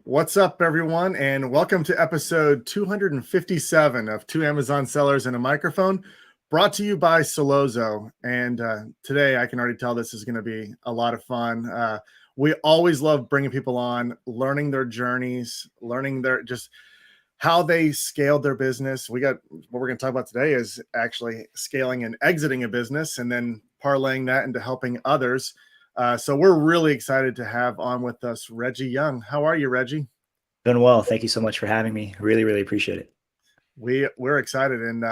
What's up, everyone, and welcome to episode 257 of Two Amazon Sellers and a Microphone, brought to you by Solozo. And today, I can already tell this is going to be a lot of fun. We always love bringing people on, learning their journeys, learning their just how they scaled their business. What we're going to talk about today is actually scaling and exiting a business, and then parlaying that into helping others. So we're really excited to have on with us Reggie Young. How are you, Reggie? Doing well. Thank you so much for having me. Really, really appreciate it. We're excited, and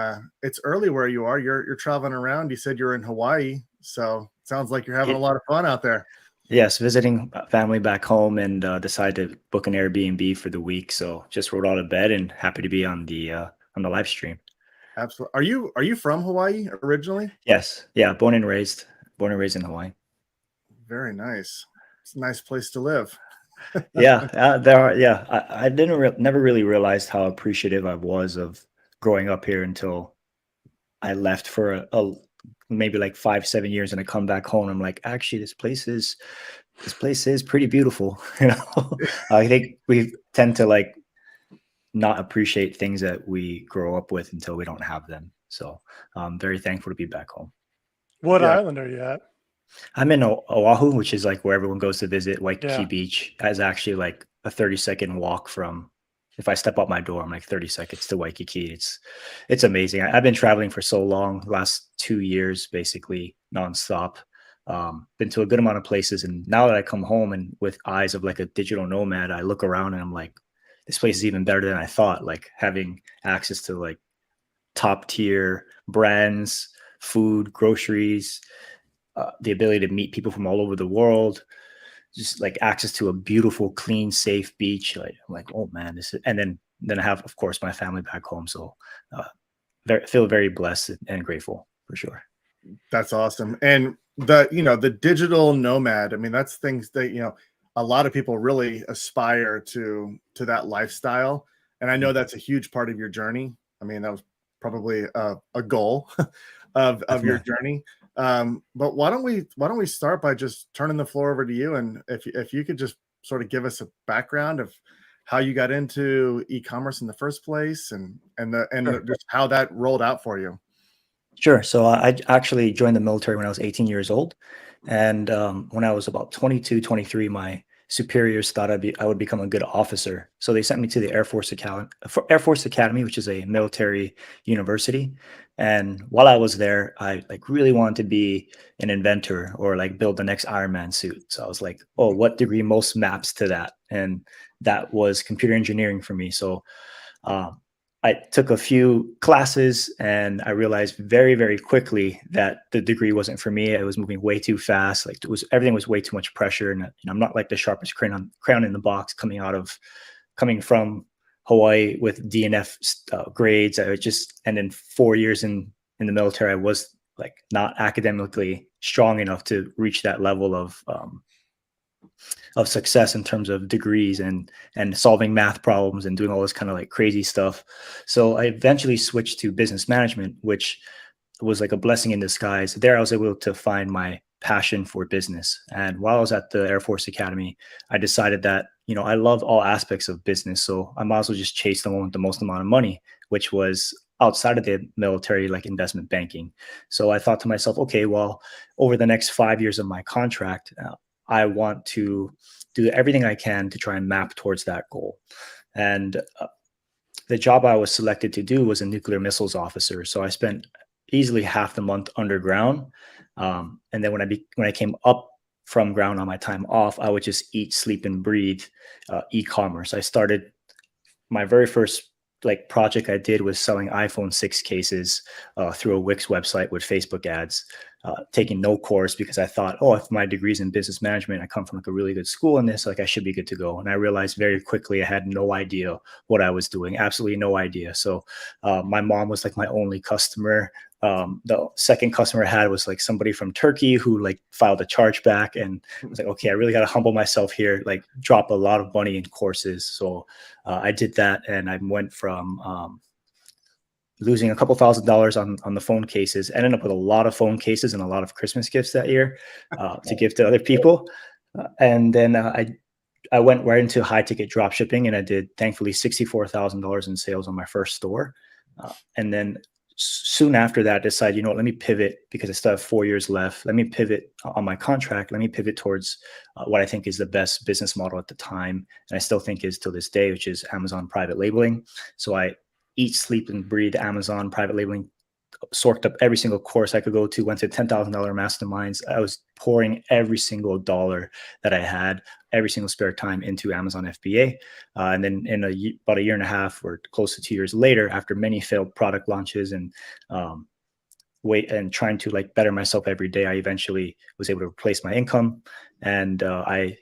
it's early where you are. You're traveling around. You said you're in Hawaii, so it sounds like you're having a lot of fun out there. Yes, visiting family back home and decided to book an Airbnb for the week. So just rolled out of bed and happy to be on the live stream. Absolutely. Are you from Hawaii originally? Yes, yeah, born and raised in Hawaii. Very nice. It's a nice place to live. Yeah, there are. Yeah, I never really realized how appreciative I was of growing up here until I left for a maybe like 5, 7 years, and I come back home. I'm like, actually, this place is pretty beautiful. I think we tend to like not appreciate things that we grow up with until we don't have them. So I'm very thankful to be back home. What Yeah. island are you at? I'm in Oahu, which is like where everyone goes to visit. Waikiki Yeah. Beach is actually like a 30-second walk from. If I step out my door, I'm like 30 seconds to Waikiki. It's amazing. I've been traveling for so long, last 2 years, basically nonstop. Been to a good amount of places. And now that I come home and with eyes of like a digital nomad, I look around and I'm like, this place is even better than I thought. Like having access to like top tier brands, food, groceries, the ability to meet people from all over the world, just like access to a beautiful, clean, safe beach. Like I'm like, oh man, and then I have, of course, my family back home. So feel very blessed and grateful for sure. That's awesome. And the digital nomad, I mean, that's things that, a lot of people really aspire to that lifestyle. And I know that's a huge part of your journey. I mean, that was probably a goal of your Definitely. journey. But why don't we start by just turning the floor over to you, and if you could just sort of give us a background of how you got into e-commerce in the first place, and Sure. just how that rolled out for you. Sure. So I actually joined the military when I was 18 years old. And when I was about 22, 23, my superiors thought I would become a good officer. So they sent me to the Air Force Academy, which is a military university. And while I was there, I like really wanted to be an inventor or like build the next Iron Man suit. So I was like, oh, what degree most maps to that? And that was computer engineering for me. So um, I took a few classes and I realized very, very quickly that the degree wasn't for me. It was moving way too fast. Like everything was way too much pressure. And I'm not like the sharpest crayon in the box coming from Hawaii with DNF grades. And then 4 years in the military, I was like not academically strong enough to reach that level of success in terms of degrees and solving math problems and doing all this kind of like crazy stuff. So I eventually switched to business management, which was like a blessing in disguise. There I was able to find my passion for business. And while I was at the Air Force Academy, I decided that, I love all aspects of business. So I might as well just chase the one with the most amount of money, which was outside of the military, like investment banking. So I thought to myself, okay, well, over the next 5 years of my contract, I want to do everything I can to try and map towards that goal. And the job I was selected to do was a nuclear missiles officer. So I spent easily half the month underground. And then when I came up from ground on my time off, I would just eat, sleep, and breathe e-commerce. I started my very first like project I did was selling iPhone 6 cases through a Wix website with Facebook ads, taking no course because I thought, oh, if my degree's in business management, I come from like a really good school in this, like I should be good to go. And I realized very quickly I had no idea what I was doing, absolutely no idea. So my mom was like my only customer. The second customer I had was like somebody from Turkey who like filed a chargeback, and I was like, okay, I really got to humble myself here, like drop a lot of money in courses. So I did that, and I went from losing a couple $1,000s on the phone cases, ended up with a lot of phone cases and a lot of Christmas gifts that year to give to other people. And then I I went right into high ticket drop shipping, and I did thankfully $64,000 in sales on my first store. And then soon after that, I decided, you know what, let me pivot because I still have 4 years left. Let me pivot on my contract. Let me pivot towards what I think is the best business model at the time. And I still think is till this day, which is Amazon private labeling. So I eat, sleep, and breathe Amazon private labeling, sorted up every single course I could go to, went to $10,000 masterminds. I was pouring every single dollar that I had, every single spare time into Amazon FBA. And then about a year and a half or close to 2 years later, after many failed product launches and trying to like better myself every day, I eventually was able to replace my income. And I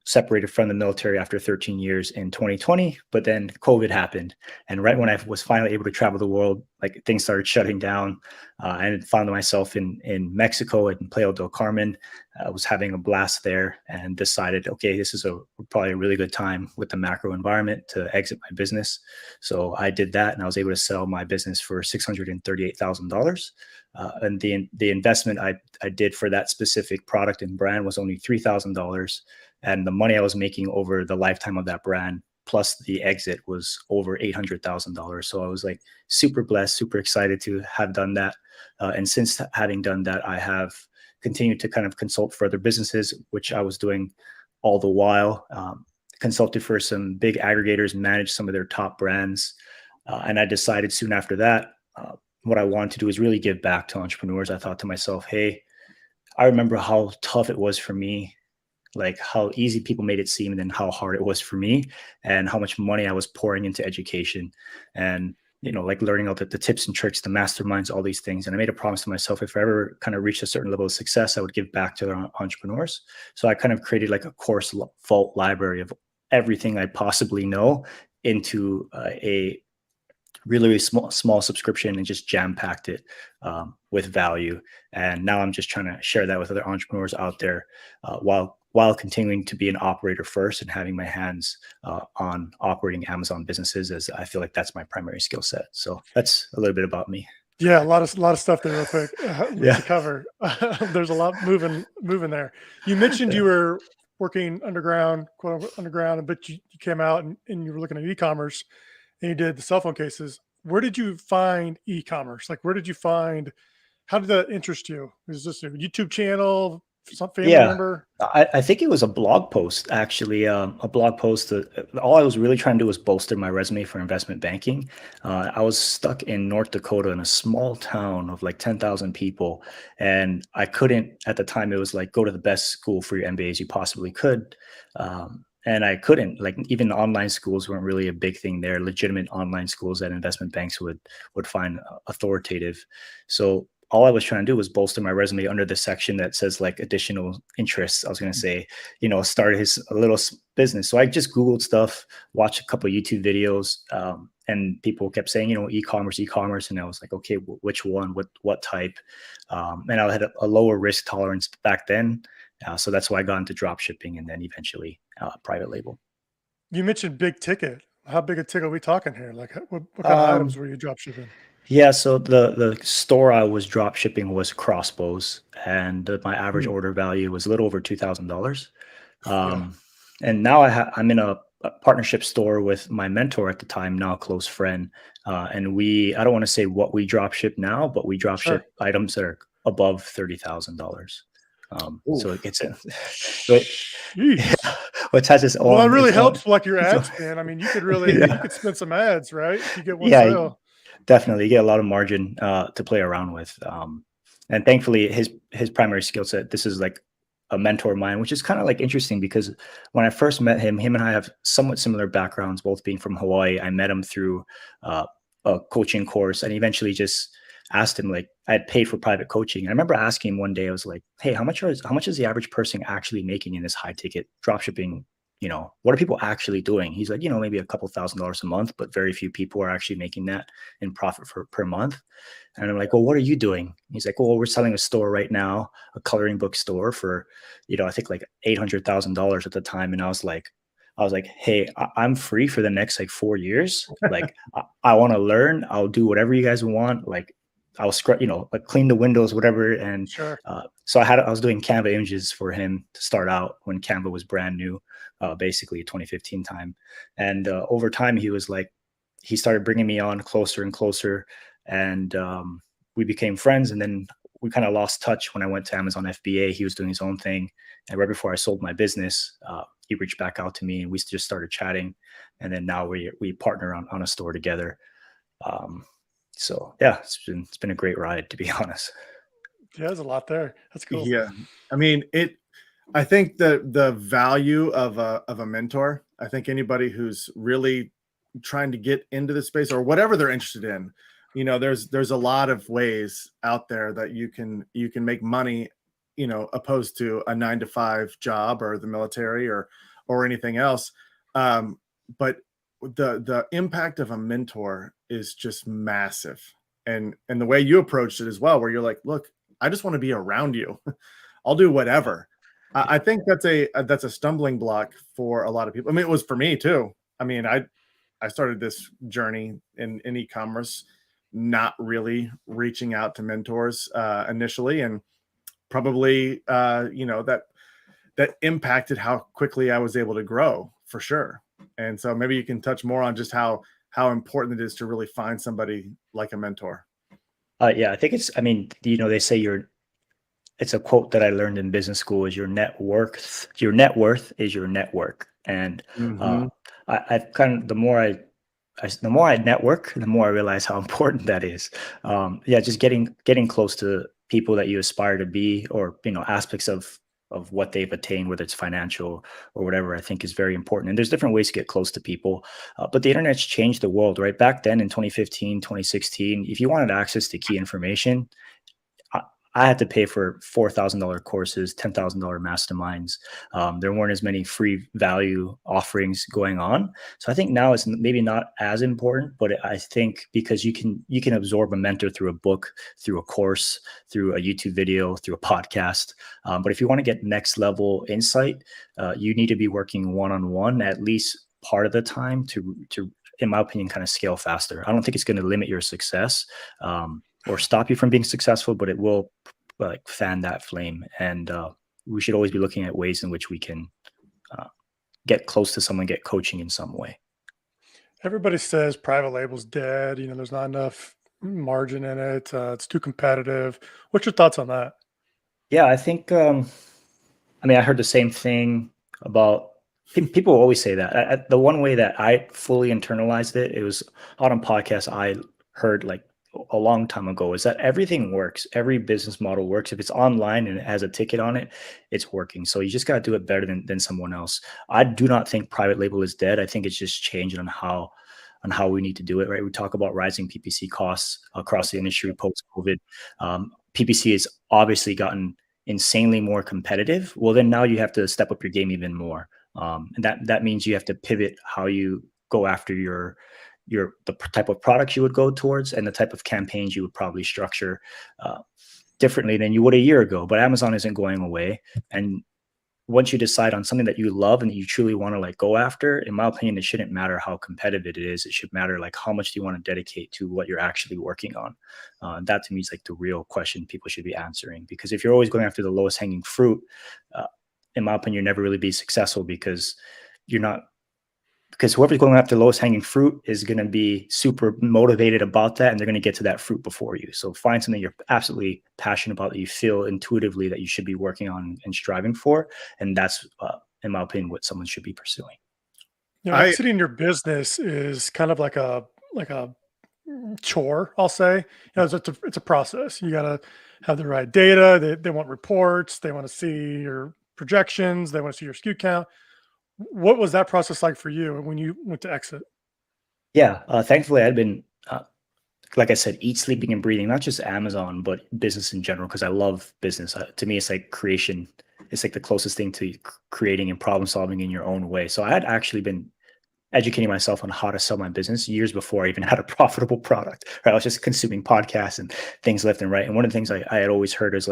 separated from the military after 13 years in 2020, but then COVID happened. And right when I was finally able to travel the world, like things started shutting down. I found myself in Mexico and Playa del Carmen. I was having a blast there and decided, okay, this is probably a really good time with the macro environment to exit my business. So I did that, and I was able to sell my business for $638,000. And the investment I did for that specific product and brand was only $3,000. And the money I was making over the lifetime of that brand, plus the exit, was over $800,000. So I was like super blessed, super excited to have done that. And since having done that, I have continued to kind of consult for other businesses, which I was doing all the while. Consulted for some big aggregators, managed some of their top brands. And I decided soon after that, what I wanted to do is really give back to entrepreneurs. I thought to myself, hey, I remember how tough it was for me, like how easy people made it seem, and then how hard it was for me, and how much money I was pouring into education, and like learning all the tips and tricks, the masterminds, all these things. And I made a promise to myself, if I ever kind of reached a certain level of success, I would give back to the entrepreneurs. So I kind of created like a course vault library of everything I possibly know into a really small subscription, and just jam packed it with value. And now I'm just trying to share that with other entrepreneurs out there, while continuing to be an operator first and having my hands on operating Amazon businesses, as I feel like that's my primary skill set. So that's a little bit about me. Yeah, a lot of stuff there real quick Yeah. to cover. There's a lot moving there. You mentioned you were working underground, quote unquote underground, but you came out and you were looking at e-commerce, and you did the cell phone cases. Where did you find e-commerce? Like, how did that interest you? Is this a YouTube channel, some family Yeah, member? I think it was a blog post, actually. A blog post. All I was really trying to do was bolster my resume for investment banking. I was stuck in North Dakota in a small town of like 10,000 people, and I couldn't at the time. It was like, go to the best school for your MBA as you possibly could. And I couldn't, like, even online schools weren't really a big thing there. Legitimate online schools that investment banks would find authoritative. So all I was trying to do was bolster my resume under the section that says like additional interests. I was going to say, start a little business. So I just Googled stuff, watched a couple of YouTube videos, and people kept saying, e-commerce. And I was like, okay, which one, what type? And I had a lower risk tolerance back then. So that's why I got into drop shipping, and then eventually private label. You mentioned big ticket. How big a ticket are we talking here? Like, what kind of items were you drop shipping? Yeah, so the store I was drop shipping was crossbows, and my average order value was a little over $2,000. And now I'm in a partnership store with my mentor at the time, now a close friend, and I don't want to say what we drop ship now, but we drop ship items that are above $30,000. So it gets in. Which has its own. Well, that really helps, like your ad spend. I mean, you could really you could spend some ads, right? If you get one sale. Definitely, you get a lot of margin to play around with. And thankfully, his primary skill set. This is like a mentor of mine, which is kind of like interesting because when I first met him and I have somewhat similar backgrounds, both being from Hawaii. I met him through a coaching course, and eventually just asked him, like, I had paid for private coaching. And I remember asking him one day, I was like, hey, how much is the average person actually making in this high ticket dropshipping? What are people actually doing? He's like, maybe a couple $1,000s a month, but very few people are actually making that in profit per month. And I'm like, well, what are you doing? He's like, well, we're selling a store right now, a coloring book store for, I think like $800,000 at the time. And I was like, hey, I'm free for the next like 4 years. Like, I want to learn. I'll do whatever you guys want. Like, I'll like clean the windows, whatever. And so I was doing Canva images for him to start out when Canva was brand new. basically 2015 time. And over time, he started bringing me on closer and closer, and we became friends. And then we kind of lost touch when I went to Amazon FBA. He was doing his own thing, and right before I sold my business, he reached back out to me, and we just started chatting. And then now we partner on a store together. So yeah, it's been a great ride, to be honest. Yeah, there's a lot there. That's cool. Yeah. I mean, I think the value of a mentor, I think anybody who's really trying to get into the space or whatever they're interested in, there's a lot of ways out there that you can make money, opposed to a 9-to-5 job or the military or anything else. But the impact of a mentor is just massive. And the way you approached it as well, where you're like, look, I just want to be around you. I'll do whatever. I think that's a stumbling block for a lot of people. I mean, it was for me too. I mean, I started this journey in e-commerce, not really reaching out to mentors initially, and probably that impacted how quickly I was able to grow, for sure. And so maybe you can touch more on just how important it is to really find somebody like a mentor. Yeah, I think they say it's a quote that I learned in business school, is your net worth is your network. And I've kind of, the more I network, the more I realize how important that is. Just getting close to people that you aspire to be, or aspects of what they've attained, whether it's financial or whatever, I think is very important. And there's different ways to get close to people, but the internet's changed the world, right? Back then in 2015, 2016, if you wanted access to key information, I had to pay for $4,000 courses, $10,000 masterminds. There weren't as many free value offerings going on. So I think now it's maybe not as important, but I think because you can absorb a mentor through a book, through a course, through a YouTube video, through a podcast. But if you want to get next level insight, you need to be working one-on-one at least part of the time to, in my opinion, kind of scale faster. I don't think it's going to limit your success or stop you from being successful, but it will fan that flame. And we should always be looking at ways in which we can get close to someone, get coaching in some way. Everybody says private label's dead. There's not enough margin in it. It's too competitive. What's your thoughts on that? Yeah, I think, I heard the same thing about people always say that. The one way that I fully internalized it was on a podcast I heard a long time ago, is that everything works. Every business model works. If it's online and it has a ticket on it, it's working. So you just got to do it better than someone else. I do not think private label is dead. I think it's just changing on how we need to do it, right? We talk about rising PPC costs across the industry post-COVID. PPC has obviously gotten insanely more competitive. Well, then now you have to step up your game even more. And that means you have to pivot how you go after the type of products you would go towards and the type of campaigns you would probably structure differently than you would a year ago. But Amazon isn't going away. And once you decide on something that you love and that you truly want to go after, in my opinion, it shouldn't matter how competitive it is. It should matter how much do you want to dedicate to what you're actually working on. That to me is the real question people should be answering. Because if you're always going after the lowest hanging fruit, in my opinion, you'll never really be successful, because whoever's going after the lowest hanging fruit is going to be super motivated about that, and they're going to get to that fruit before you. So find something you're absolutely passionate about, that you feel intuitively that you should be working on and striving for. And that's, in my opinion, what someone should be pursuing. Exiting your business is kind of like a chore, I'll say. It's a process. You got to have the right data. They want reports. They want to see your projections. They want to see your SKU count. What was that process like for you when you went to exit? Yeah, thankfully I'd been, like I said, sleeping and breathing, not just Amazon, but business in general, because I love business. To me, it's like creation. It's the closest thing to creating and problem solving in your own way. So I had actually been educating myself on how to sell my business years before I even had a profitable product. Right? I was just consuming podcasts and things left and right. And one of the things I had always heard is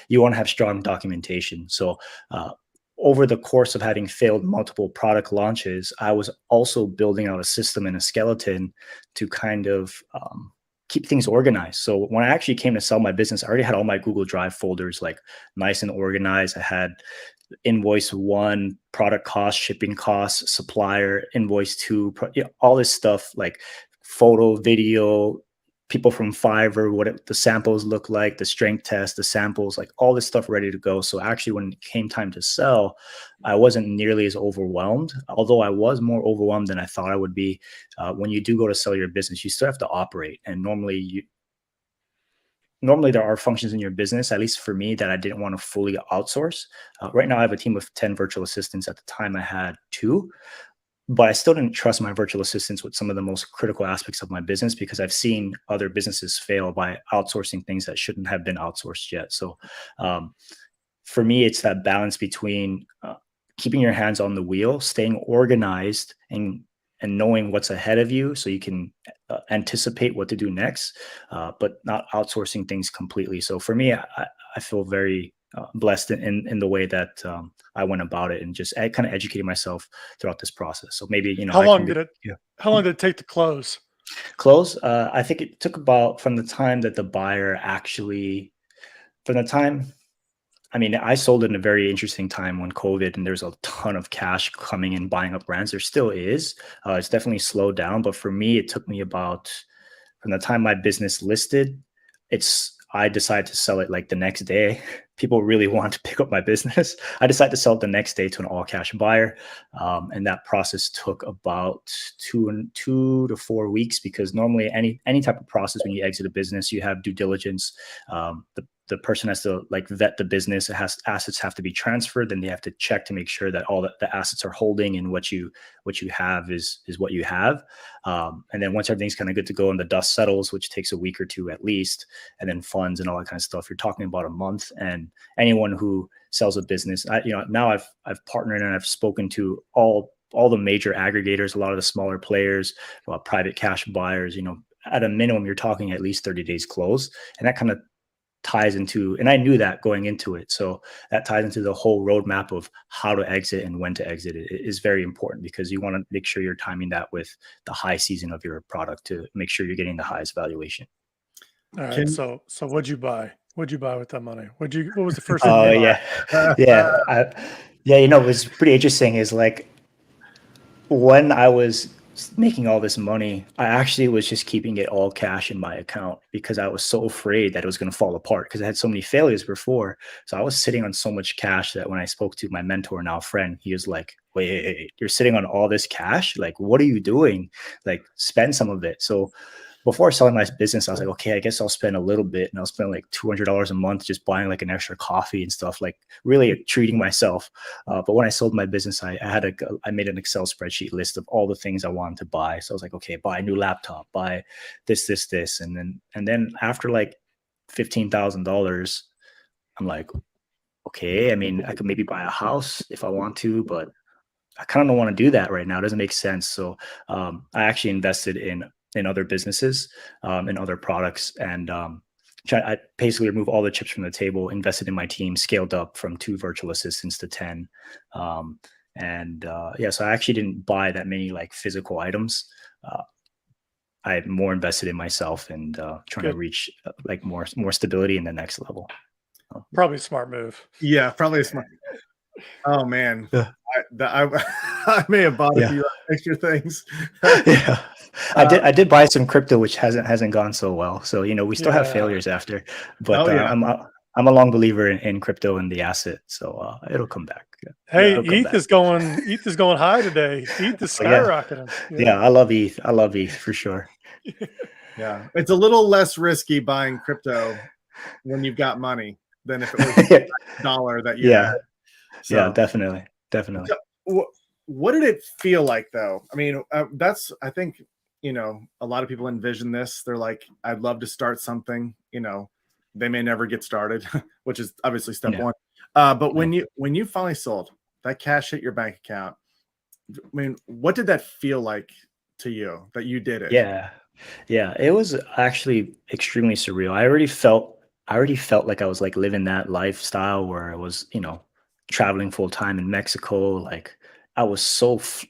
you want to have strong documentation. So over the course of having failed multiple product launches, I was also building out a system and a skeleton to kind of keep things organized. So when I actually came to sell my business, I already had all my Google Drive folders nice and organized. I had invoice one, product cost, shipping costs, supplier, invoice two, all this stuff like photo, video, people from Fiverr, what the samples look like, the strength test, the samples, like all this stuff ready to go. So actually, when it came time to sell, I wasn't nearly as overwhelmed, although I was more overwhelmed than I thought I would be. When you do go to sell your business, you still have to operate. And normally there are functions in your business, at least for me, that I didn't want to fully outsource. Right now, I have a team of 10 virtual assistants. At the time, I had 2. But I still didn't trust my virtual assistants with some of the most critical aspects of my business, because I've seen other businesses fail by outsourcing things that shouldn't have been outsourced yet. So for me, it's that balance between keeping your hands on the wheel, staying organized, and knowing what's ahead of you so you can anticipate what to do next, but not outsourcing things completely. So for me, I feel very blessed in the way that I went about it, and just kind of educating myself throughout this process. So maybe, How long did it take to close? Close? I think it took about, from the time that the buyer actually, from the time, I mean, I sold in a very interesting time when COVID, and there's a ton of cash coming in, buying up brands. There still is. It's definitely slowed down, but for me, it took me about, from the time my business listed, I decided to sell it like the next day. People really want to pick up my business. I decided to sell it the next day to an all cash buyer. And that process took about 2 to 4 weeks, because normally any type of process, when you exit a business, you have due diligence. The person has to like vet the business. Assets have to be transferred. Then they have to check to make sure that all the assets are holding, and what you have is what you have. And then once everything's kind of good to go and the dust settles, which takes a week or 2 at least, and then funds and all that kind of stuff, you're talking about a month. And anyone who sells a business, now I've partnered and I've spoken to all the major aggregators, a lot of the smaller players, private cash buyers. At a minimum, you're talking at least 30 days close, and that kind of ties into, and I knew that going into it. So that ties into the whole roadmap of how to exit and when to exit. It is very important, because you want to make sure you're timing that with the high season of your product to make sure you're getting the highest valuation. All right. So what'd you buy? What'd you buy with that money? What was the first thing you yeah. bought? Yeah. What's pretty interesting is, like, when I was making all this money, I actually was just keeping it all cash in my account, because I was so afraid that it was going to fall apart, because I had so many failures before. So I was sitting on so much cash that when I spoke to my mentor, now friend, he was like, wait, you're sitting on all this cash? Like, what are you doing? Like, spend some of it. So before selling my business, I was like, okay, I guess I'll spend a little bit, and I'll spend like $200 a month just buying like an extra coffee and stuff, like really treating myself. But when I sold my business, I made an Excel spreadsheet list of all the things I wanted to buy. So I was like, okay, buy a new laptop, buy this, and then after like $15,000, I'm like, okay, I mean, I could maybe buy a house if I want to, but I kind of don't want to do that right now. It doesn't make sense. So I actually invested in other businesses, in other products, and I basically removed all the chips from the table, invested in my team, scaled up from 2 virtual assistants to 10. So I actually didn't buy that many like physical items. I more invested in myself and trying to reach like more stability in the next level. Probably a smart move. Yeah, probably a smart. Oh man, Yeah. I may have bought a few extra things. Yeah, I did buy some crypto, which hasn't gone so well. So we still have failures after, but I'm a long believer in crypto and the asset, so it'll come back. Hey, ETH is going high today. ETH is skyrocketing. Yeah, I love ETH. I love ETH for sure. Yeah, it's a little less risky buying crypto when you've got money than if it was a dollar that you had. So, yeah, definitely. So, what did it feel like, though? I mean, I think, a lot of people envision this. They're like, I'd love to start something, they may never get started, which is obviously step one. But when you finally sold, that cash hit your bank account, I mean, what did that feel like to you that you did it? Yeah, it was actually extremely surreal. I already felt like I was like living that lifestyle where I was, traveling full time in Mexico. Like, I was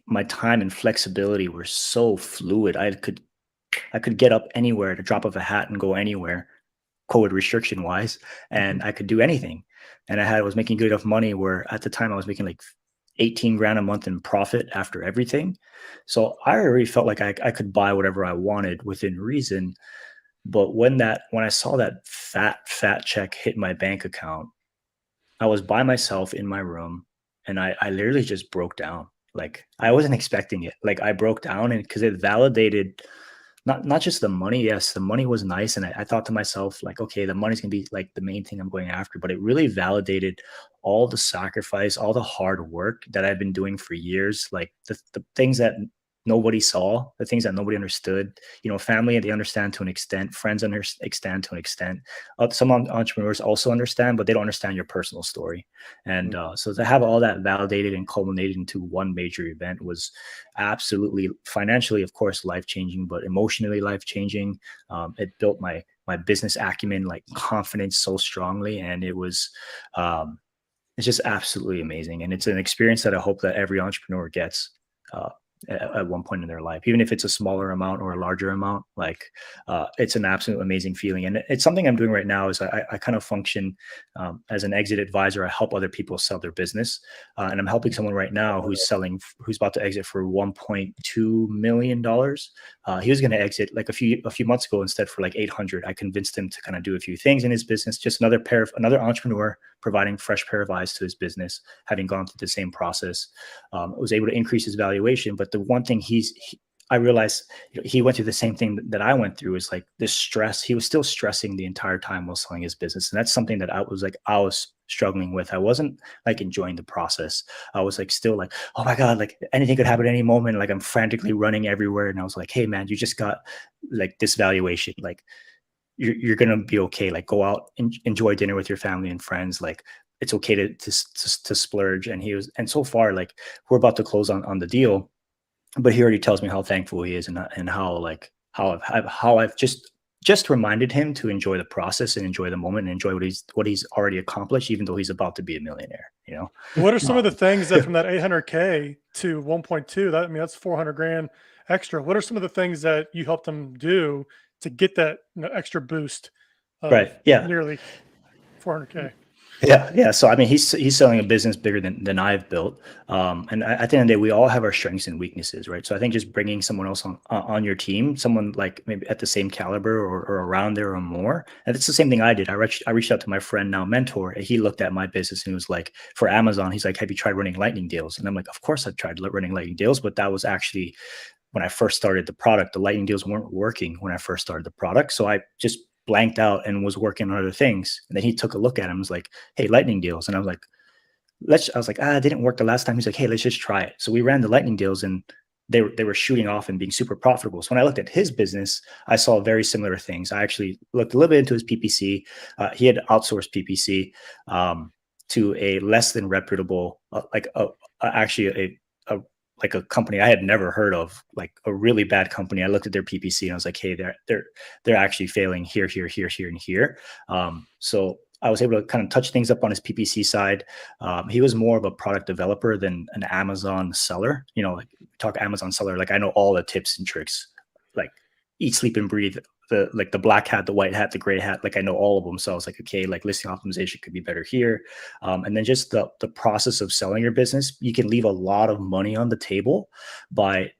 my time and flexibility were so fluid. I could get up anywhere at a drop of a hat and go anywhere, COVID restriction wise, and I could do anything. and I was making good enough money where at the time I was making like 18 grand a month in profit after everything. So I already felt like I could buy whatever I wanted within reason. But when I saw that fat check hit my bank account, I was by myself in my room, and I literally just broke down. Like, I wasn't expecting it. Like, I broke down, and because it validated not just the money. Yes, the money was nice, and I thought to myself, like, okay, the money's gonna be like the main thing I'm going after. But it really validated all the sacrifice, all the hard work that I've been doing for years. Like the things that nobody saw, the things that nobody understood. Family, they understand to an extent, friends understand to an extent. Some entrepreneurs also understand, but they don't understand your personal story. And so to have all that validated and culminated into one major event was absolutely, financially, of course, life changing, but emotionally life changing. It built my business acumen, like confidence, so strongly, and it was. It's just absolutely amazing, and it's an experience that I hope that every entrepreneur gets. At one point in their life, even if it's a smaller amount or a larger amount. Like, it's an absolute amazing feeling, and it's something I'm doing right now. Is I kind of function as an exit advisor. I help other people sell their business, and I'm helping someone right now who's about to exit for $1.2 million. He was going to exit like a few months ago, instead for like 800. I convinced him to kind of do a few things in his business. Just another entrepreneur providing fresh pair of eyes to his business, having gone through the same process. Was able to increase his valuation. But the one thing I realized, he went through the same thing that I went through, is like this stress. He was still stressing the entire time while selling his business. And that's something that I was struggling with. I wasn't like enjoying the process. I was like, still like, oh my God, like anything could happen at any moment. Like, I'm frantically running everywhere. And I was like, hey man, you just got like this valuation. Like, you're going to be okay. Like, go out and enjoy dinner with your family and friends. Like, it's okay to splurge. And so far, like, we're about to close on the deal, but he already tells me how thankful he is, and how I've just reminded him to enjoy the process and enjoy the moment and enjoy what he's already accomplished, even though he's about to be a millionaire. What are some of the things that from that 800K to 1.2, that's 400 grand extra. What are some of the things that you helped them do to get that extra boost of Right. Yeah. nearly 400K? Yeah. So I mean, he's selling a business bigger than I've built, and at the end of the day, we all have our strengths and weaknesses, right? So I think just bringing someone else on your team, someone like maybe at the same caliber or around there or more, and it's the same thing I did. I reached out to my friend, now mentor, and he looked at my business and he was like, for Amazon, he's like, have you tried running lightning deals? And I'm like, of course I've tried running lightning deals, but that was actually when I first started the product. The lightning deals weren't working when I first started the product, so I just blanked out and was working on other things. And then he took a look at him and was like, hey, lightning deals. And I was like, it didn't work the last time. He's like, hey, let's just try it. So we ran the lightning deals, and they were shooting off and being super profitable. So when I looked at his business, I saw very similar things. I actually looked a little bit into his PPC. He had outsourced PPC to a less than reputable, actually a company I had never heard of, like a really bad company. I looked at their PPC and I was like, hey, they're actually failing here, and here. So I was able to kind of touch things up on his PPC side. He was more of a product developer than an Amazon seller. Like, talk Amazon seller, like I know all the tips and tricks, like eat, sleep, and breathe. The black hat, the white hat, the gray hat, like I know all of them. So I was like, okay, like listing optimization could be better here. And then just the process of selling your business, you can leave a lot of money on the table by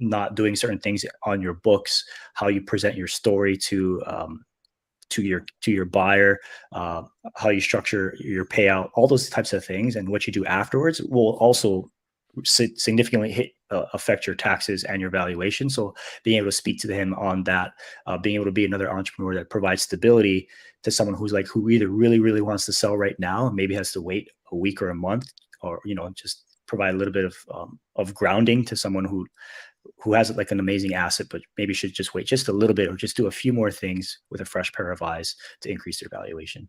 not doing certain things on your books, how you present your story to your buyer, how you structure your payout, all those types of things, and what you do afterwards will also significantly affect your taxes and your valuation. So being able to speak to him on that, being able to be another entrepreneur that provides stability to someone who either really, really wants to sell right now and maybe has to wait a week or a month, or just provide a little bit of grounding to someone who has like an amazing asset, but maybe should just wait just a little bit, or just do a few more things with a fresh pair of eyes to increase their valuation.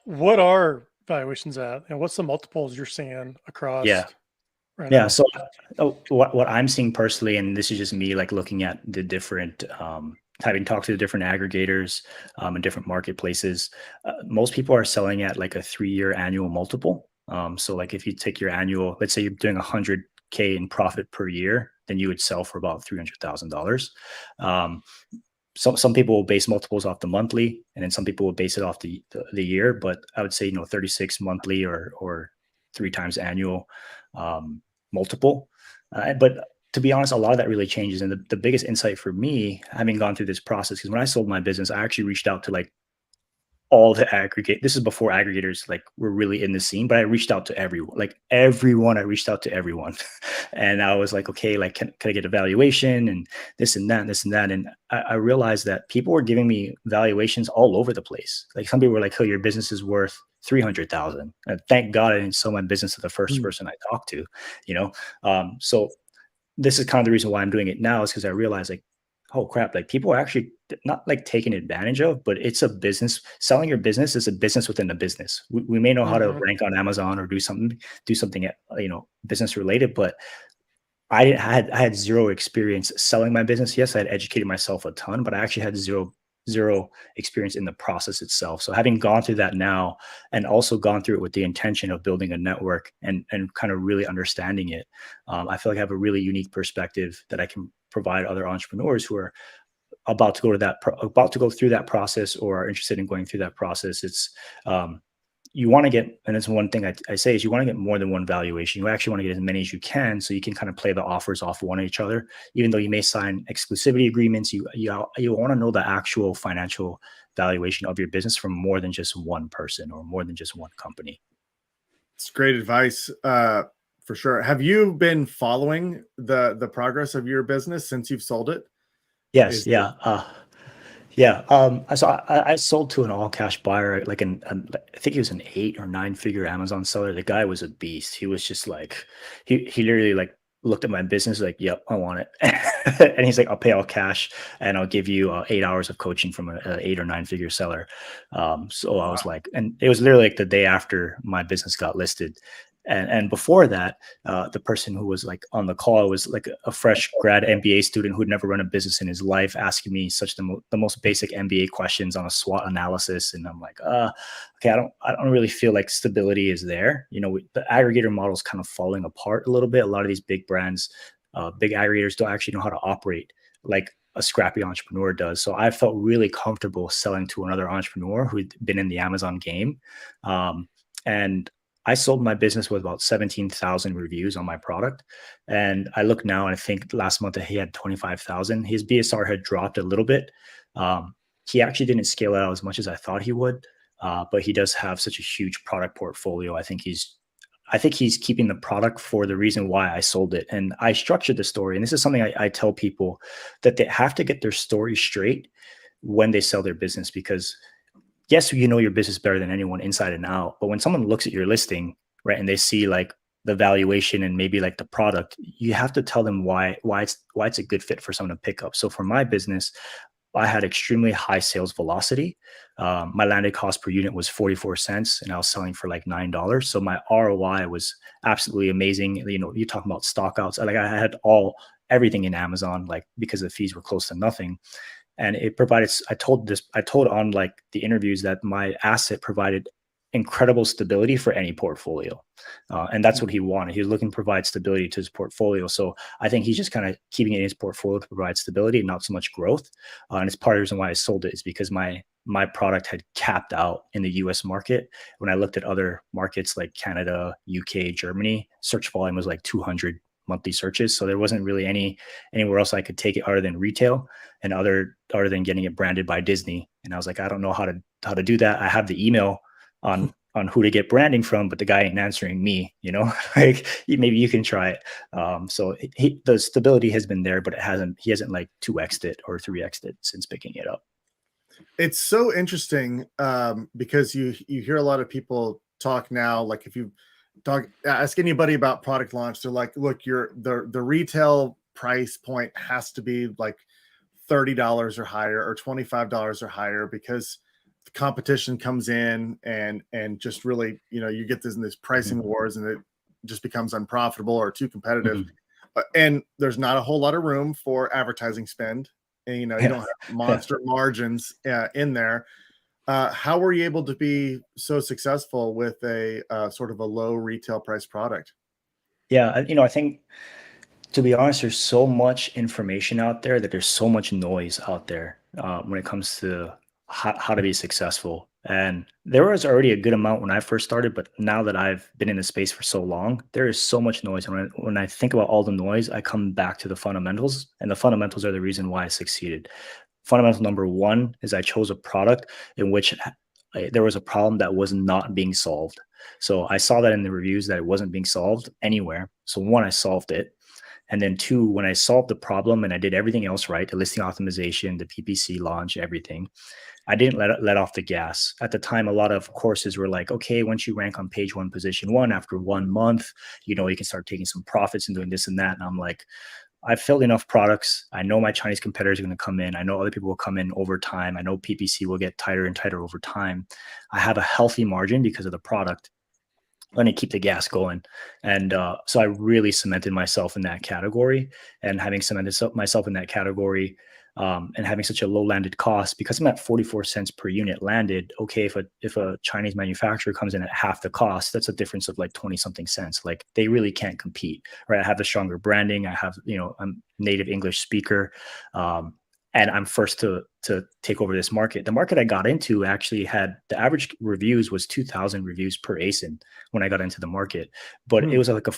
What are valuations at, and what's the multiples you're seeing across? Yeah. Right Yeah. now? So what I'm seeing personally, and this is just me like looking at the different, having talked to the different aggregators and different marketplaces, most people are selling at like a 3-year annual multiple. So like if you take your annual, let's say you're doing 100K in profit per year, then you would sell for about $300,000. some people will base multiples off the monthly, and then some people will base it off the year. But I would say, 36 monthly or 3 times annual multiple. But to be honest, a lot of that really changes. And the biggest insight for me, having gone through this process, because when I sold my business, I actually reached out to like all the aggregate. This is before aggregators like were really in the scene, but I reached out to everyone, like everyone. I reached out to everyone, and I was like, okay, like can I get a valuation and this and that, and this and that, and I realized that people were giving me valuations all over the place. Like some people were like, "Oh, your business is worth 300,000." And thank God I didn't sell my business to the first person I talked to, you know. So this is kind of the reason why I'm doing it now, is because I realized like, oh crap, like people are actually not like taken advantage of, but it's a business. Selling your business is a business within a business. We may know how to rank on Amazon or do something, business related, but I had zero experience selling my business. Yes, I had educated myself a ton, but I actually had zero experience in the process itself. So having gone through that now, and also gone through it with the intention of building a network and kind of really understanding it, I feel like I have a really unique perspective that I can provide other entrepreneurs who are about to go through that process or are interested in going through that process. It's you want to get, and it's one thing I say, is you want to get more than one valuation. You actually want to get as many as you can, so you can kind of play the offers off one each other. Even though you may sign exclusivity agreements, you want to know the actual financial valuation of your business from more than just one person or more than just one company. It's great advice, for sure. Have you been following the progress of your business since you've sold it? Yes, yeah. Yeah. So I sold to an all cash buyer, like I think he was an 8 or 9 figure Amazon seller. The guy was a beast. He was just like, he literally like looked at my business like, yep, I want it. And he's like, I'll pay all cash and I'll give you 8 hours of coaching from a 8 or 9 figure seller. So I was like, and it was literally like the day after my business got listed. And before that, the person who was like on the call was like a fresh grad MBA student who'd never run a business in his life, asking me such the most basic MBA questions on a SWOT analysis. And I'm like, okay, I don't really feel like stability is there. The aggregator model is kind of falling apart a little bit. A lot of these big brands, big aggregators don't actually know how to operate like a scrappy entrepreneur does. So I felt really comfortable selling to another entrepreneur who'd been in the Amazon game. And I sold my business with about 17,000 reviews on my product. And I look now and I think last month he had 25,000. His BSR had dropped a little bit. He actually didn't scale out as much as I thought he would. But he does have such a huge product portfolio. I think he's keeping the product for the reason why I sold it. And I structured the story. And this is something I tell people, that they have to get their story straight when they sell their business, because yes, you know your business better than anyone inside and out. But when someone looks at your listing, right, and they see like the valuation and maybe like the product, you have to tell them why it's a good fit for someone to pick up. So for my business, I had extremely high sales velocity. My landed cost per unit was 44 cents and I was selling for like $9. So my ROI was absolutely amazing. You talk about stock outs. Like I had everything in Amazon, like because the fees were close to nothing. And it provided, I told on like the interviews that my asset provided incredible stability for any portfolio. And that's what he wanted. He was looking to provide stability to his portfolio. So I think he's just kind of keeping it in his portfolio to provide stability and not so much growth. And it's part of the reason why I sold it, is because my product had capped out in the US market. When I looked at other markets like Canada, UK, Germany, search volume was like 200 monthly searches. So there wasn't really anywhere else I could take it other than retail and other than getting it branded by Disney. And I was like, I don't know how to do that. I have the email on who to get branding from, but the guy ain't answering me, like maybe you can try it. So the stability has been there, but he hasn't like 2x'd it or 3x'd it since picking it up. It's so interesting, because you hear a lot of people talk now, like if you ask anybody about product launch, they're like, look, the retail price point has to be like $30 or higher or $25 or higher, because the competition comes in and just really, you get this pricing wars, and it just becomes unprofitable or too competitive. And there's not a whole lot of room for advertising spend, and you don't have monster margins in there. How were you able to be so successful with a sort of a low retail price product? Yeah, I think To be honest, there's so much information out there that there's so much noise out there when it comes to how to be successful. And there was already a good amount when I first started, but now that I've been in the space for so long, there is so much noise. And when I think about all the noise, I come back to the fundamentals, and the fundamentals are the reason why I succeeded. Fundamental number one is I chose a product in which there was a problem that was not being solved. So I saw that in the reviews that it wasn't being solved anywhere. So one, I solved it. And then two, when I solved the problem and I did everything else right, the listing optimization, the PPC launch, everything, I didn't let off the gas. At the time, a lot of courses were like, okay, once you rank on page one, position one, after 1 month, you can start taking some profits and doing this and that. And I'm like, I've filled enough products. I know my Chinese competitors are going to come in. I know other people will come in over time. I know PPC will get tighter and tighter over time. I have a healthy margin because of the product. Let me keep the gas going. And so I really cemented myself in that category. And having cemented myself in that category and having such a low landed cost, because I'm at 44 cents per unit landed. Okay, if a Chinese manufacturer comes in at half the cost, that's a difference of like 20 something cents. Like they really can't compete, right? I have the stronger branding. I have, I'm native English speaker. And I'm first to take over this market. The market I got into actually had the average reviews was 2,000 reviews per ASIN when I got into the market, but it was like a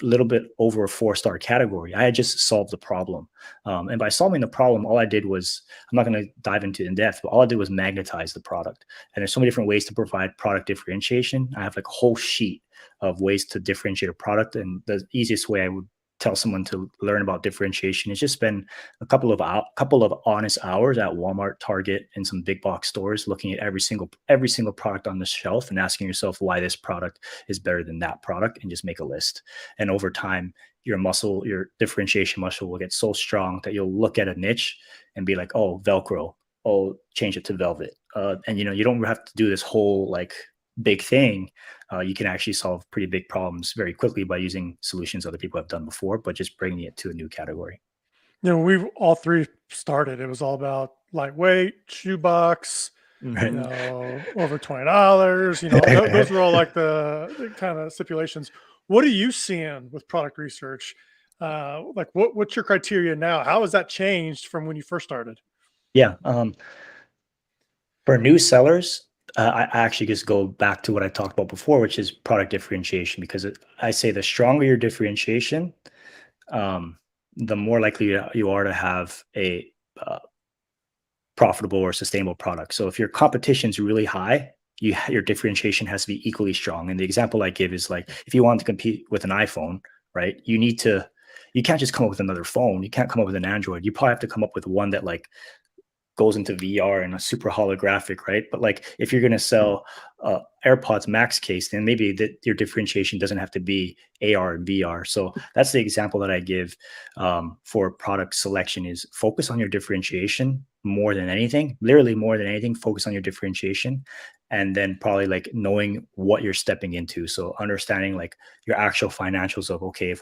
little bit over a 4-star category. I had just solved the problem, and by solving the problem, all I did was, I'm not going to dive into in depth, but all I did was magnetize the product. And there's so many different ways to provide product differentiation. I have like a whole sheet of ways to differentiate a product, and the easiest way I would tell someone to learn about differentiation is just spend a couple of honest hours at Walmart, Target, and some big box stores, looking at every single product on the shelf and asking yourself why this product is better than that product, and just make a list. And over time, your differentiation muscle will get so strong that you'll look at a niche and be like, oh, Velcro, oh, change it to velvet. And you don't have to do this whole like big thing. You can actually solve pretty big problems very quickly by using solutions other people have done before, but just bringing it to a new category. We've all three started. It was all about lightweight, shoebox, Right. Over $20. Those were all like the kind of stipulations. What are you seeing with product research? Like what's your criteria now? How has that changed from when you first started? Yeah. For new sellers, I actually just go back to what I talked about before, which is product differentiation, because I say the stronger your differentiation, the more likely you are to have a profitable or sustainable product. So if your competition is really high, your differentiation has to be equally strong. And the example I give is like, if you want to compete with an iPhone, right? You can't just come up with another phone. You can't come up with an Android. You probably have to come up with one that like goes into VR and a super holographic, right? But like if you're going to sell AirPods Max case, then maybe your differentiation doesn't have to be AR and VR. So that's the example that I give for product selection: is focus on your differentiation more than anything, literally more than anything. Focus on your differentiation, and then probably like knowing what you're stepping into. So understanding like your actual financials of, okay,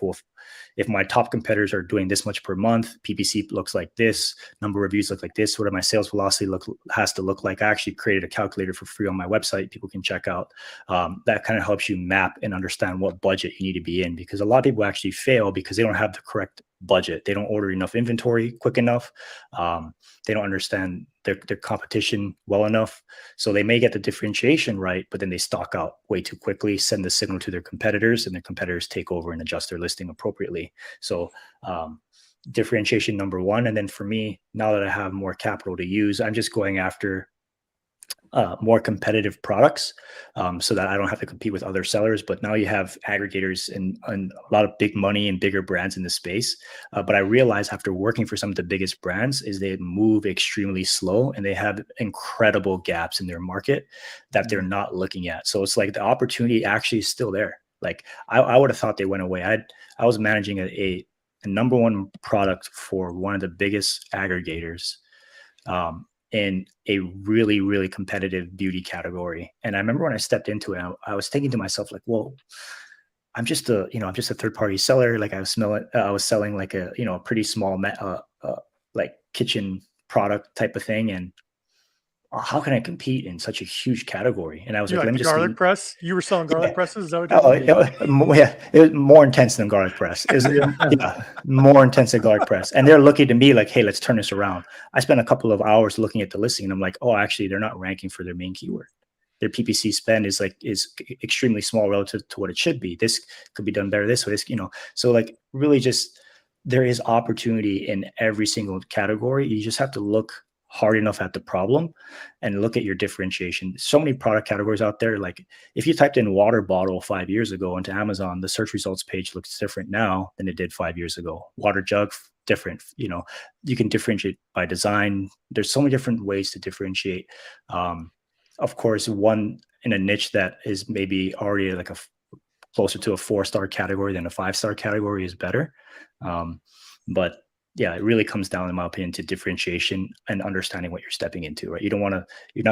if my top competitors are doing this much per month, PPC looks like this, number of reviews look like this, what do my sales velocity has to look like? I actually created a calculator for free on my website. People can check out. That kind of helps you map and understand what budget you need to be in, because a lot of people actually fail because they don't have the correct budget. They don't order enough inventory quick enough. They don't understand their competition well enough. So they may get the differentiation right, but then they stock out way too quickly, send the signal to their competitors, and their competitors take over and adjust their listing appropriately. So differentiation number one. And then for me, now that I have more capital to use, I'm just going after more competitive products, so that I don't have to compete with other sellers. But now you have aggregators and a lot of big money and bigger brands in the space. But I realized after working for some of the biggest brands is they move extremely slow, and they have incredible gaps in their market that they're not looking at. So it's like the opportunity actually is still there. Like I would have thought they went away. I was managing a number one product for one of the biggest aggregators, in a really, really competitive beauty category. And I remember when I stepped into it, I was thinking to myself, like, well, I'm just a third party seller. Like I was selling like a pretty small, like kitchen product type of thing. And how can I compete in such a huge category? And I was You like, like let me the just garlic press? You were selling garlic yeah. presses? Is that what Oh, you're doing? yeah, it was more intense than garlic press. It was, Yeah. yeah, more intense than garlic press. And they're looking to me like, hey, let's turn this around. I spent a couple of hours looking at the listing, and I'm like, oh, actually, they're not ranking for their main keyword. Their PPC spend is extremely small relative to what it should be. This could be done better this way. So like really just there is opportunity in every single category. You just have to look hard enough at the problem and look at your differentiation. So many product categories out there. Like if you typed in water bottle 5 years ago into Amazon, the search results page looks different now than it did 5 years ago. Water jug, different. You can differentiate by design. There's so many different ways to differentiate. Of course, one in a niche that is maybe already like closer to a 4-star category than a 5-star category is better. But yeah, it really comes down, in my opinion, to differentiation and understanding what you're stepping into, right? You're not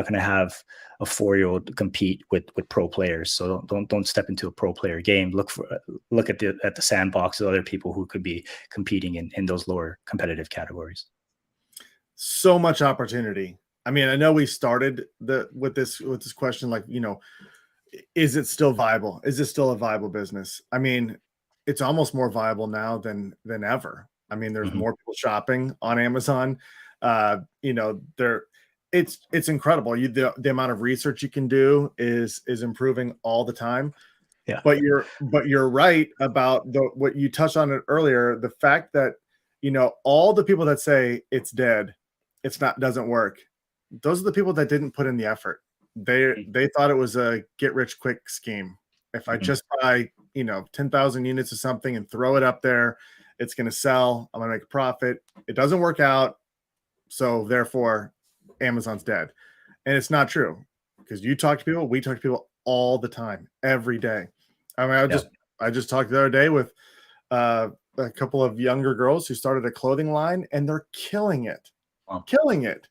going to have a 4-year-old compete with pro players. So don't step into a pro player game. Look at the sandbox of other people who could be competing in those lower competitive categories. So much opportunity. I mean, I know we started with this question, like, is it still viable? Is it still a viable business? I mean, it's almost more viable now than ever. I mean, there's Mm-hmm. more people shopping on Amazon. It's incredible. The amount of research you can do is improving all the time. Yeah. But you're right about what you touched on it earlier. The fact that all the people that say it's dead, doesn't work. Those are the people that didn't put in the effort. They thought it was a get rich quick scheme. If I just buy 10,000 units of something and throw it up there, it's going to sell. I'm going to make a profit. It doesn't work out, so therefore Amazon's dead. And it's not true, because we talk to people all the time, every day. I mean, I just talked the other day with a couple of younger girls who started a clothing line, and they're killing it. Wow. Killing it.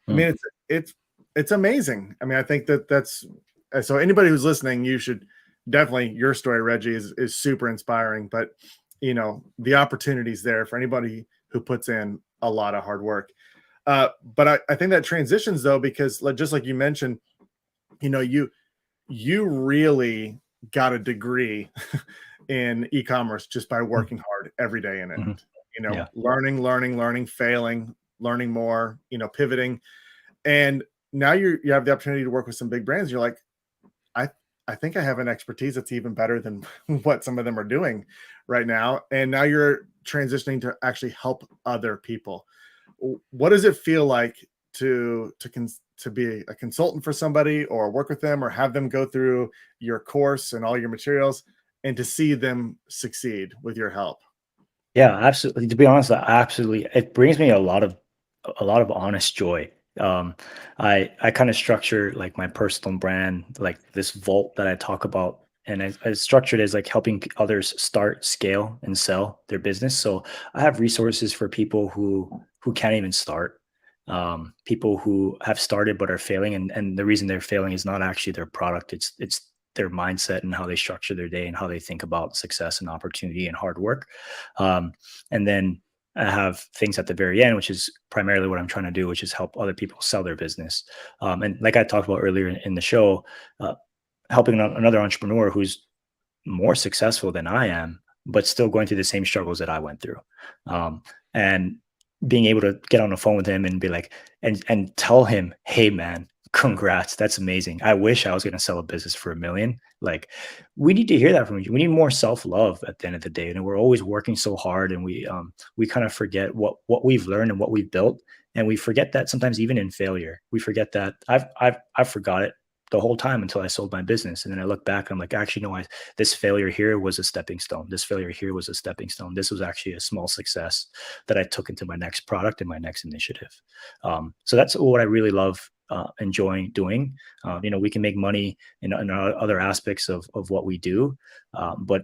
I mean, it's amazing. I mean, I think that's so anybody who's listening, you should definitely, your story, Reggie, is super inspiring. But the opportunity's there for anybody who puts in a lot of hard work. But I think that transitions, though, because just like you mentioned, you really got a degree in e-commerce just by working hard every day in it. Learning, failing, learning more, pivoting. And now you have the opportunity to work with some big brands. You're like, I think I have an expertise that's even better than what some of them are doing right now. And now you're transitioning to actually help other people. What does it feel like to be a consultant for somebody, or work with them, or have them go through your course and all your materials, and to see them succeed with your help? Yeah, absolutely. To be honest, absolutely, it brings me a lot of honest joy. I kind of structure like my personal brand, like this vault that I talk about, and I structured as like helping others start, scale, and sell their business. So I have resources for people who can't even start, people who have started but are failing, and the reason they're failing is not actually their product. It's their mindset and how they structure their day and how they think about success and opportunity and hard work. And then I have things at the very end, which is primarily what I'm trying to do, which is help other people sell their business. And like I talked about earlier in the show, helping another entrepreneur who's more successful than I am, but still going through the same struggles that I went through. And being able to get on the phone with him and be like, and tell him, hey man, congrats, that's amazing. I wish I was going to sell a business for $1 million. Like, we need to hear that from you. We need more self-love at the end of the day. And we're always working so hard, and we kind of forget what we've learned and what we've built. And we forget that sometimes even in failure, we forget that. I've forgot it the whole time until I sold my business. And then I look back and I'm like, actually, no, this failure here was a stepping stone. This failure here was a stepping stone. This was actually a small success that I took into my next product and my next initiative. So that's what I really love enjoying doing. We can make money in other aspects of what we do. But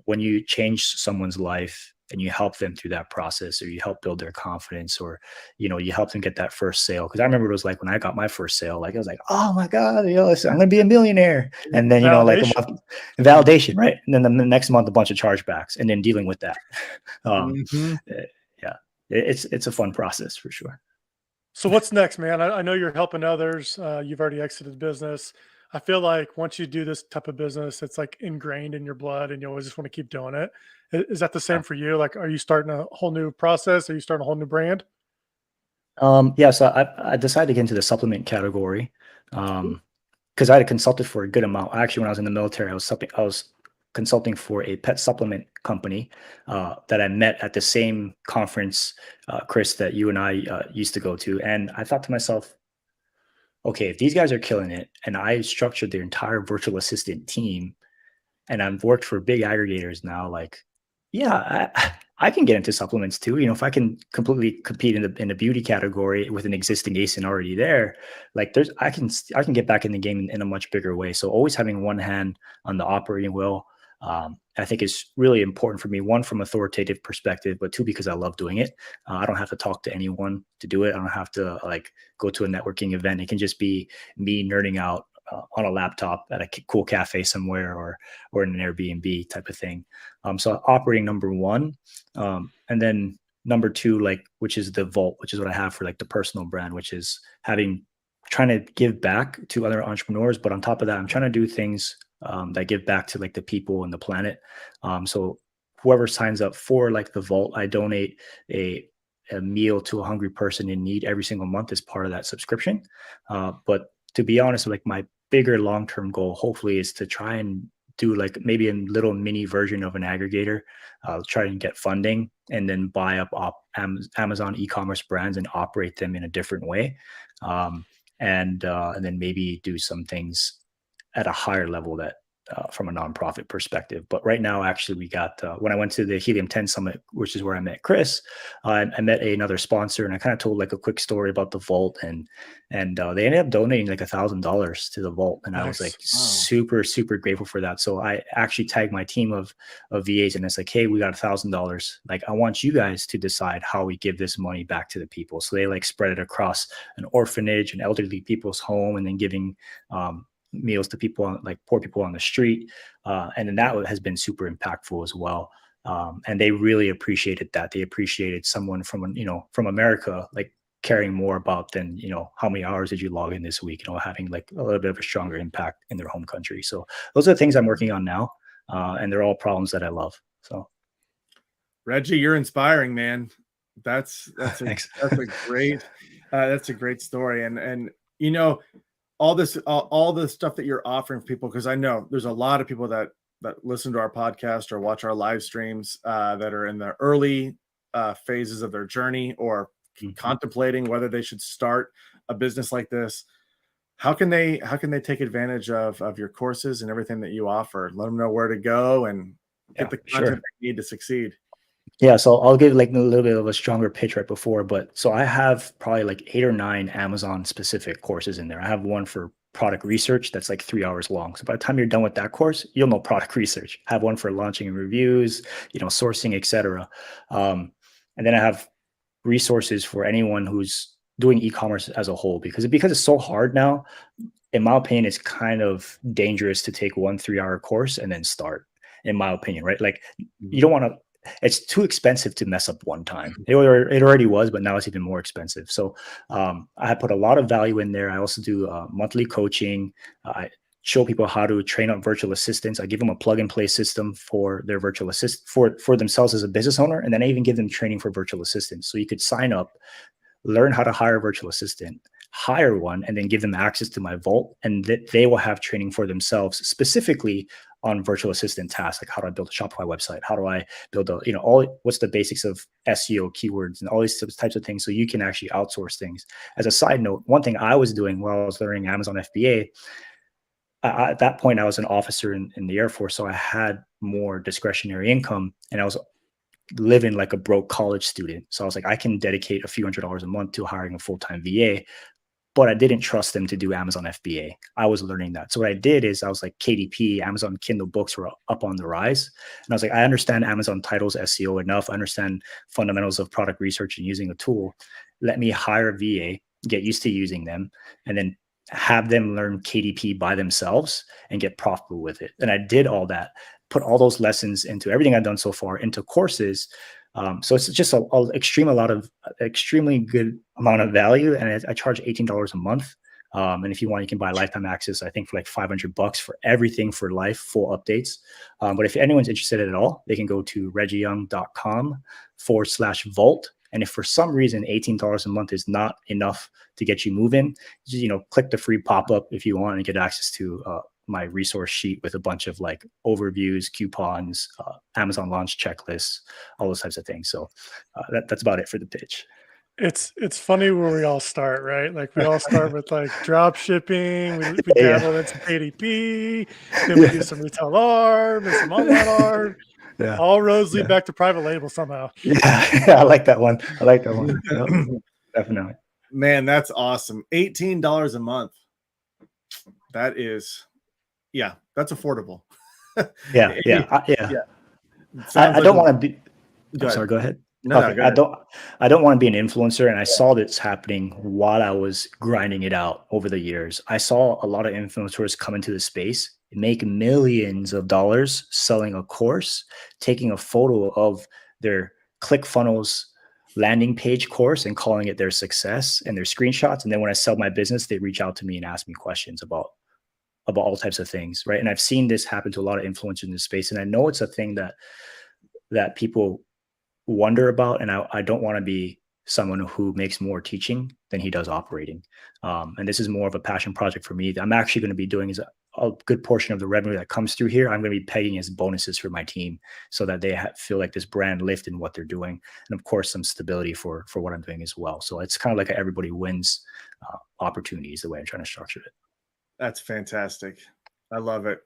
when you change someone's life and you help them through that process, or you help build their confidence, or, you help them get that first sale. Cause I remember it was like, when I got my first sale, like, I was like, oh my God, I'm going to be a millionaire. And then, like a month, validation, right? And then the next month, a bunch of chargebacks, and then dealing with that. Yeah, it's a fun process for sure. So what's next, man? I know you're helping others. You've already exited the business. I feel like once you do this type of business, it's like ingrained in your blood, and you always just want to keep doing it. Is that the same for you? Like, are you starting a whole new process? Are you starting a whole new brand? Yeah, so I decided to get into the supplement category. Because I had consulted for a good amount. Actually, when I was in the military, I was consulting for a pet supplement company that I met at the same conference, Chris, that you and I used to go to. And I thought to myself, okay, if these guys are killing it, and I structured their entire virtual assistant team, and I've worked for big aggregators now, like, yeah, I can get into supplements too. If I can completely compete in the beauty category with an existing ASIN already there, like I can get back in the game in a much bigger way. So always having one hand on the operating wheel, I think is really important for me. One, from authoritative perspective, but two, because I love doing it. I don't have to talk to anyone to do it. I don't have to like go to a networking event. It can just be me nerding out on a laptop at a cool cafe somewhere, or in an Airbnb type of thing. So operating, number one, and then number two, like, which is the vault, which is what I have for like the personal brand, which is trying to give back to other entrepreneurs. But on top of that, I'm trying to do things that give back to like the people and the planet. So whoever signs up for like the vault, I donate a meal to a hungry person in need every single month as part of that subscription. But to be honest, like, my bigger long-term goal, hopefully, is to try and do like maybe a little mini version of an aggregator, try and get funding, and then buy up Amazon e-commerce brands and operate them in a different way. And then maybe do some things at a higher level that from a nonprofit perspective. But right now, actually, we got when I went to the Helium 10 Summit, which is where I met Chris, I met another sponsor, and I kind of told like a quick story about the vault, and they ended up donating like $1,000 to the vault, and I was like super grateful for that. So I actually tagged my team of VAs, and it's like, hey, we got $1,000. Like, I want you guys to decide how we give this money back to the people. So they like spread it across an orphanage, an elderly people's home, and then giving meals to people, like poor people on the street, and then that has been super impactful as well. And they really appreciated that. They appreciated someone from America, like, caring more about than how many hours did you log in this week, having like a little bit of a stronger impact in their home country. So those are the things I'm working on now, and they're all problems that I love. So Reggie, you're inspiring, man. That's a great story. And all the stuff that you're offering people, because I know there's a lot of people that listen to our podcast or watch our live streams that are in the early phases of their journey, or contemplating whether they should start a business like this. How can they take advantage of your courses and everything that you offer? Let them know where to go and get the content they need to succeed. Yeah, so I'll give like a little bit of a stronger pitch right before, but so I have probably like 8 or 9 Amazon specific courses in there. I have one for product research that's like 3 hours long. So by the time you're done with that course, you'll know product research. I have one for launching and reviews, sourcing, etc. And then I have resources for anyone who's doing e-commerce as a whole, because it's so hard now. In my opinion, it's kind of dangerous to take one 3-hour course and then start, in my opinion, right? Like, you don't want to, it's too expensive to mess up one time. It already was, but now it's even more expensive. So I put a lot of value in there. I also do monthly coaching. I show people how to train up virtual assistants. I give them a plug and play system for their virtual assist for themselves as a business owner. And then I even give them training for virtual assistants. So you could sign up, learn how to hire a virtual assistant, hire one, and then give them access to my vault, and that they will have training for themselves specifically on virtual assistant tasks, like how do I build a Shopify website, how do I build what's the basics of SEO keywords and all these types of things, so you can actually outsource things. As a side note, one thing I was doing while I was learning Amazon FBA, at that point I was an officer in the Air Force, so I had more discretionary income, and I was living like a broke college student. So I was like, I can dedicate a few $100s a month to hiring a full-time VA, but I didn't trust them to do Amazon FBA. I was learning that. So what I did is I was like, KDP, Amazon Kindle books were up on the rise. And I was like, I understand Amazon titles, SEO enough. I understand fundamentals of product research and using a tool. Let me hire a VA, get used to using them, and then have them learn KDP by themselves and get profitable with it. And I did all that, put all those lessons into everything I've done so far into courses, So it's just a extremely good amount of value, and I charge $18 a month. And if you want, you can buy lifetime access, I think, for like $500 for everything for life, full updates. But if anyone's interested at all, they can go to reggieyoung.com/vault. And if for some reason $18 a month is not enough to get you moving, just, click the free pop-up if you want and get access to my resource sheet with a bunch of like overviews, coupons, Amazon launch checklists, all those types of things. So that's about it for the pitch. It's funny where we all start, right? Like we all start with like drop shipping, we Yeah. dabble into KDP, then we do some retail ARM and some online ARM. Yeah. All roads lead back to private label somehow. Yeah, I like that one. Yep, definitely. Man, that's awesome. $18 a month. That is, yeah, that's affordable. Yeah. I don't want to be. I'm sorry. Go ahead. No, okay. go ahead. I don't want to be an influencer, and I saw this happening while I was grinding it out over the years. I saw a lot of influencers come into the space, make millions of dollars selling a course, taking a photo of their ClickFunnels landing page course and calling it their success and their screenshots. And then when I sell my business, they reach out to me and ask me questions about all types of things, right? And I've seen this happen to a lot of influencers in the space, and I know it's a thing that people wonder about, and I don't want to be someone who makes more teaching than he does operating. And this is more of a passion project for me. I'm actually going to be doing is a good portion of the revenue that comes through here, I'm going to be pegging as bonuses for my team so that they feel like this brand lift in what they're doing. And of course, some stability for what I'm doing as well. So it's kind of like everybody wins opportunities, the way I'm trying to structure it. That's fantastic. I love it.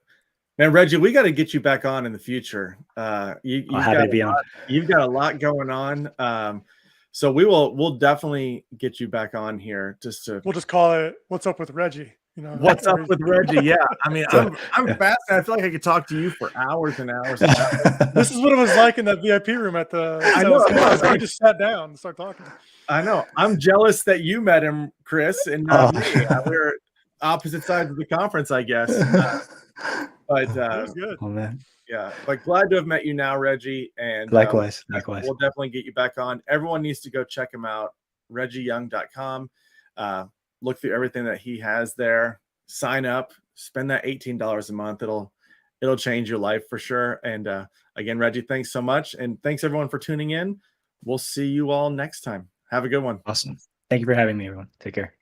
Man, Reggie, we got to get you back on in the future. You've got a lot going on. So we'll definitely get you back on here we'll just call it "What's Up with Reggie." What's up with Reggie? Yeah, I mean, I'm fascinated. I feel like I could talk to you for hours and hours and hours. This is what it was like in that VIP room at the. I know. We just sat down and started talking. I know. I'm jealous that you met him, Chris, and not me. We're opposite sides of the conference, I guess. But it was good. Oh man. Yeah, but glad to have met you now, Reggie. And likewise. We'll definitely get you back on. Everyone needs to go check him out, reggieyoung.com. Look through everything that he has there. Sign up, spend that $18 a month. It'll change your life for sure. And again, Reggie, thanks so much. And thanks everyone for tuning in. We'll see you all next time. Have a good one. Awesome. Thank you for having me, everyone. Take care.